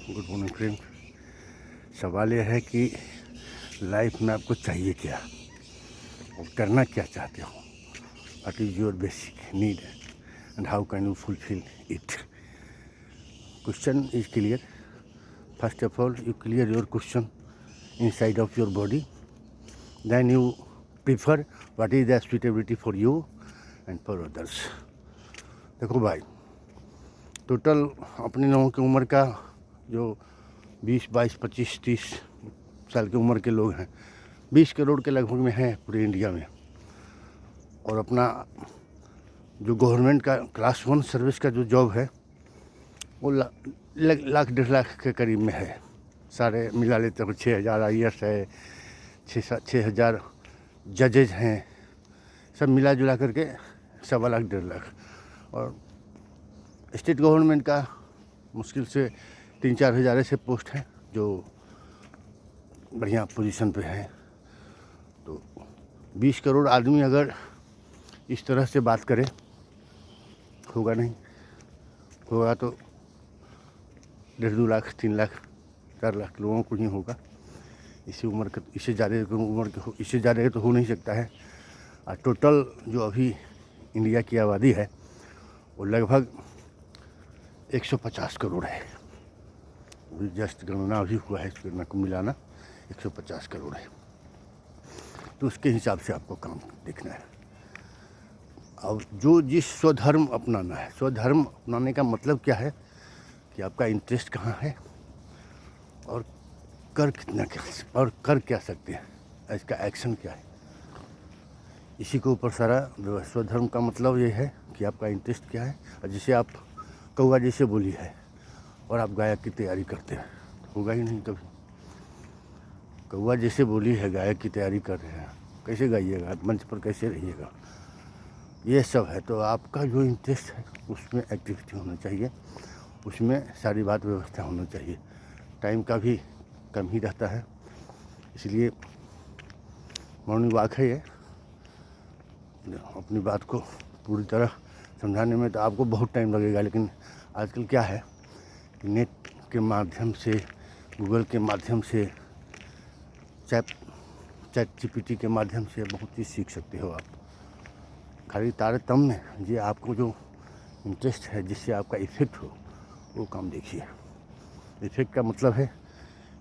Good morning friend. सवाल यह है कि लाइफ में आपको चाहिए क्या और करना क्या चाहते हो। What is your basic need and how can you fulfil it. Question is clear. First of all you clear your question inside of your body, then you prefer what is the suitability for you and for others. देखो भाई, total अपने लोगों की उम्र का जो 20, 22, 25, 30 साल की उम्र के लोग हैं 20 करोड़ के लगभग में हैं पूरे इंडिया में। और अपना जो गवर्नमेंट का क्लास 1 सर्विस का जो जॉब है वो लाख 1.5 लाख के करीब में है। सारे मिला लेते हो 6,000 IAS है, 6,000 जजेज हैं, सब मिला जुला करके 1.25 लाख 1.5 लाख। और स्टेट गवर्नमेंट का मुश्किल से 3-4 हज़ार ऐसे पोस्ट हैं जो बढ़िया पोजीशन पे हैं। तो 20 करोड़ आदमी अगर इस तरह से बात करे, होगा नहीं। होगा तो 1.5-2 लाख, 3 लाख, 4 लाख लोगों को ही होगा। इसी उम्र का, इससे ज़्यादा उम्र के, इससे ज़्यादा तो हो नहीं सकता है। और टोटल जो अभी इंडिया की आबादी है वो लगभग 150 करोड़ है। जस्ट गणना अभी हुआ है, इस गणना को मिलाना 150 करोड़ है। तो उसके हिसाब से आपको काम देखना है। और जो जिस स्वधर्म अपनाना है, स्वधर्म अपनाने का मतलब क्या है कि आपका इंटरेस्ट कहाँ है और कर कितना क्या और कर क्या सकते हैं, इसका एक्शन क्या है, इसी के ऊपर सारा स्वधर्म का मतलब ये है कि आपका इंटरेस्ट क्या है। और जैसे आप कौवा जैसे बोली है और आप गायक की तैयारी करते हैं, होगा ही नहीं कभी। कौवा जैसे बोली है, गायक की तैयारी कर रहे हैं, कैसे गाइएगा, मंच पर कैसे रहिएगा, ये सब है। तो आपका जो इंटरेस्ट है उसमें एक्टिविटी होना चाहिए, उसमें सारी बात व्यवस्था होना चाहिए। टाइम का भी कम ही रहता है, इसलिए मॉर्निंग वॉक है ये। अपनी बात को पूरी तरह समझाने में तो आपको बहुत टाइम लगेगा, लेकिन आजकल क्या है कि नेट के माध्यम से, गूगल के माध्यम से, चैट GPT के माध्यम से बहुत चीज़ सीख सकते हो आप। खाली तारतम्य ये आपको जो इंटरेस्ट है, जिससे आपका इफ़ेक्ट हो, वो काम देखिए। इफ़ेक्ट का मतलब है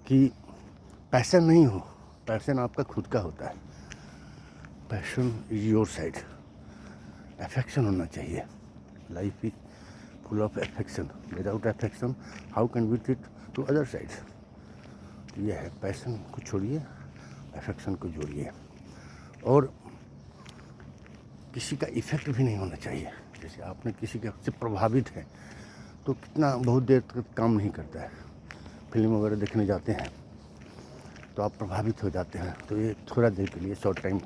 कि पैशन नहीं हो, पैशन आपका खुद का होता है। Passion is your side, affection होना चाहिए। Life is full of affection, without affection how can we treat to other side. तो ये है, पैशन को छोड़िए, अफेक्शन को जोड़िए। और किसी का इफ़ेक्ट भी नहीं होना चाहिए। जैसे आपने किसी के से प्रभावित है तो कितना बहुत देर तक काम नहीं करता है। फिल्म वगैरह देखने जाते हैं तो आप प्रभावित हो जाते हैं, तो ये थोड़ा देर के लिए, शॉर्ट टाइम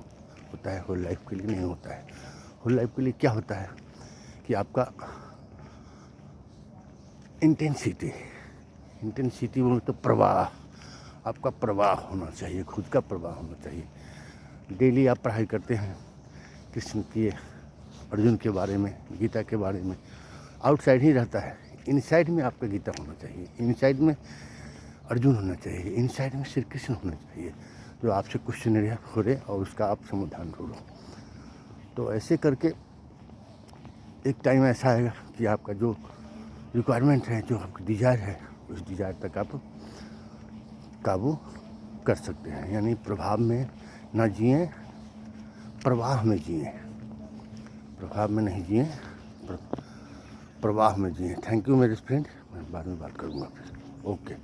होता है, होल लाइफ के लिए नहीं होता है। होल लाइफ के लिए क्या होता है कि आपका इंटेंसिटी बोले तो प्रवाह, आपका प्रवाह होना चाहिए, खुद का प्रवाह होना चाहिए। डेली आप पढ़ाई करते हैं कृष्ण के, अर्जुन के बारे में, गीता के बारे में, आउटसाइड ही रहता है। इनसाइड में आपका गीता होना चाहिए, इनसाइड में अर्जुन होना चाहिए, इनसाइड में श्री कृष्ण होना चाहिए, जो आपसे क्वेश्चन हो रहे और उसका आप समाधान ढूंढो। तो ऐसे करके एक टाइम ऐसा आएगा कि आपका जो रिक्वायरमेंट है, जो आपकी डिज़ायर है, उस डिज़ायर तक आप काबू कर सकते हैं। यानी प्रभाव में ना जिए, प्रवाह में जिए। प्रभाव में नहीं जिए, प्रवाह में जिए। थैंक यू मेरे फ्रेंड, मैं बाद में बात करूँगा फिर। ओके।